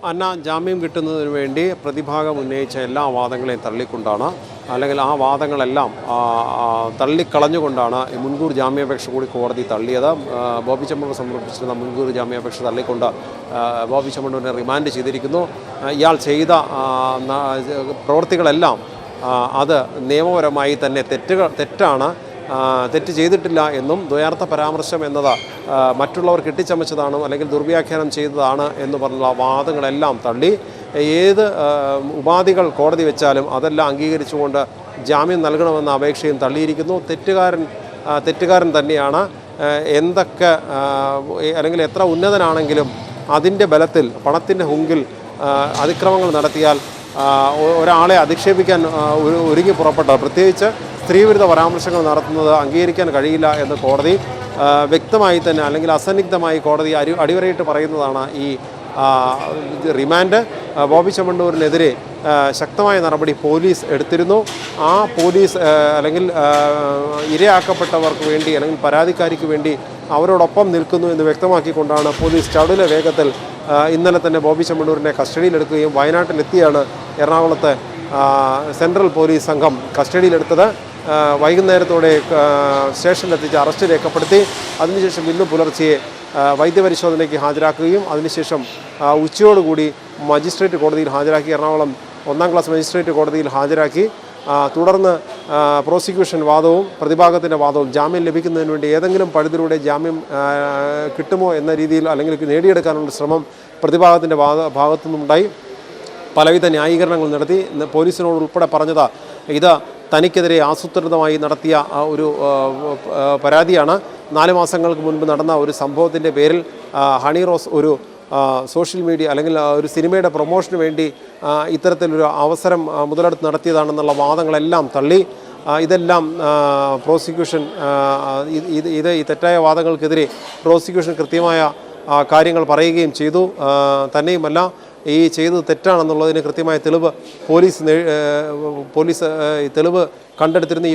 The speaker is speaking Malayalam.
അന്ന ജാമ്യം കിട്ടുന്നതിന് വേണ്ടി പ്രതിഭാഗം ഉന്നയിച്ച എല്ലാ വാദങ്ങളെയും തള്ളിക്കൊണ്ടാണ്, അല്ലെങ്കിൽ ആ വാദങ്ങളെല്ലാം തള്ളിക്കളഞ്ഞുകൊണ്ടാണ് ഈ മുൻകൂർ ജാമ്യാപേക്ഷ കൂടി കോടതി തള്ളിയത്. ബോബി ചെമ്മണ്ണൂർ സമർപ്പിച്ചിരുന്ന മുൻകൂർ ജാമ്യാപേക്ഷ തള്ളിക്കൊണ്ട് ബോബി ചെമ്മണ്ണൂരിനെ റിമാൻഡ് ചെയ്തിരിക്കുന്നു. ഇയാൾ ചെയ്ത പ്രവൃത്തികളെല്ലാം അത് നിയമപരമായി തന്നെ തെറ്റാണ്, തെറ്റ് ചെയ്തിട്ടില്ല എന്നും ദ്വയാർത്ഥ പരാമർശം എന്നത് മറ്റുള്ളവർ കെട്ടിച്ചമച്ചതാണ് അല്ലെങ്കിൽ ദുർവ്യാഖ്യാനം ചെയ്തതാണ് എന്ന് പറഞ്ഞുള്ള വാദങ്ങളെല്ലാം തള്ളി ഏത് ഉപാധികൾ കോടതി വെച്ചാലും അതെല്ലാം അംഗീകരിച്ചുകൊണ്ട് ജാമ്യം നൽകണമെന്ന അപേക്ഷയും തള്ളിയിരിക്കുന്നു. തെറ്റുകാരൻ തന്നെയാണ്. എന്തൊക്കെ അല്ലെങ്കിൽ എത്ര ഉന്നതനാണെങ്കിലും അതിൻ്റെ ബലത്തിൽ പണത്തിൻ്റെ ഹുങ്കിൽ അതിക്രമങ്ങൾ നടത്തിയാൽ ഒരാളെ അധിക്ഷേപിക്കാൻ ഒരുങ്ങി പുറപ്പെട്ട, പ്രത്യേകിച്ച് സ്ത്രീവിരുദ്ധ പരാമർശങ്ങൾ നടത്തുന്നത് അംഗീകരിക്കാൻ കഴിയില്ല എന്ന് കോടതി വ്യക്തമായി തന്നെ അല്ലെങ്കിൽ അസന്നിഗ്ധമായി കോടതി അടിവരയിട്ട് പറയുന്നതാണ് ഈ റിമാൻഡ്. ബോബി ചെമ്മണ്ണൂരിനെതിരെ ശക്തമായ നടപടി പോലീസ് എടുത്തിരുന്നു. ആ പോലീസ് അല്ലെങ്കിൽ ഇരയാക്കപ്പെട്ടവർക്ക് വേണ്ടി അല്ലെങ്കിൽ പരാതിക്കാരിക്ക് വേണ്ടി അവരോടൊപ്പം നിൽക്കുന്നു എന്ന് വ്യക്തമാക്കിക്കൊണ്ടാണ് പോലീസ് ചടുല വേഗത്തിൽ ഇന്നലെ തന്നെ ബോബി ചെമ്മണ്ണൂരിനെ കസ്റ്റഡിയിലെടുക്കുകയും വയനാട്ടിലെത്തിയാണ് എറണാകുളത്തെ സെൻട്രൽ പോലീസ് സംഘം കസ്റ്റഡിയിലെടുത്തത്. വൈകുന്നേരത്തോടെ സ്റ്റേഷനിലെത്തിച്ച് അറസ്റ്റ് രേഖപ്പെടുത്തി. അതിനുശേഷം ഇന്ന് പുലർച്ചെ വൈദ്യപരിശോധനയ്ക്ക് ഹാജരാക്കുകയും അതിനുശേഷം ഉച്ചയോടുകൂടി മജിസ്ട്രേറ്റ് കോടതിയിൽ ഹാജരാക്കി, എറണാകുളം 1ാം ക്ലാസ് മജിസ്ട്രേറ്റ് കോടതിയിൽ ഹാജരാക്കി. തുടർന്ന് പ്രോസിക്യൂഷൻ വാദവും പ്രതിഭാഗത്തിൻ്റെ വാദവും ജാമ്യം ലഭിക്കുന്നതിന് വേണ്ടി ഏതെങ്കിലും പഴുതിലൂടെ ജാമ്യം കിട്ടുമോ എന്ന രീതിയിൽ അല്ലെങ്കിൽ നേടിയെടുക്കാനുള്ള ശ്രമം പ്രതിഭാഗത്തിൻ്റെ ഭാഗത്തുനിന്നുണ്ടായി. പലവിധ ന്യായീകരണങ്ങൾ നടത്തി. പോലീസിനോട് ഉൾപ്പെടെ പറഞ്ഞത് ഇത് തനിക്കെതിരെ ആസൂത്രിതമായി നടത്തിയ ഒരു പരാതിയാണ്. 4 മാസങ്ങൾക്ക് മുൻപ് നടന്ന ഒരു സംഭവത്തിൻ്റെ പേരിൽ ഹണി റോസ് ഒരു സോഷ്യൽ മീഡിയ അല്ലെങ്കിൽ ഒരു സിനിമയുടെ പ്രൊമോഷന് വേണ്ടി ഇത്തരത്തിലൊരു അവസരം മുതലെടുത്ത് നടത്തിയതാണെന്നുള്ള വാദങ്ങളെല്ലാം തള്ളി. ഇതെല്ലാം പ്രോസിക്യൂഷൻ ഈ തെറ്റായ വാദങ്ങൾക്കെതിരെ പ്രോസിക്യൂഷൻ കൃത്യമായ കാര്യങ്ങൾ പറയുകയും ചെയ്തു. തന്നെയുമല്ല, ഈ ചെയ്തത് തെറ്റാണെന്നുള്ളതിന് കൃത്യമായ തെളിവ് പോലീസ് തെളിവ് കണ്ടെടുത്തിരുന്ന ഈ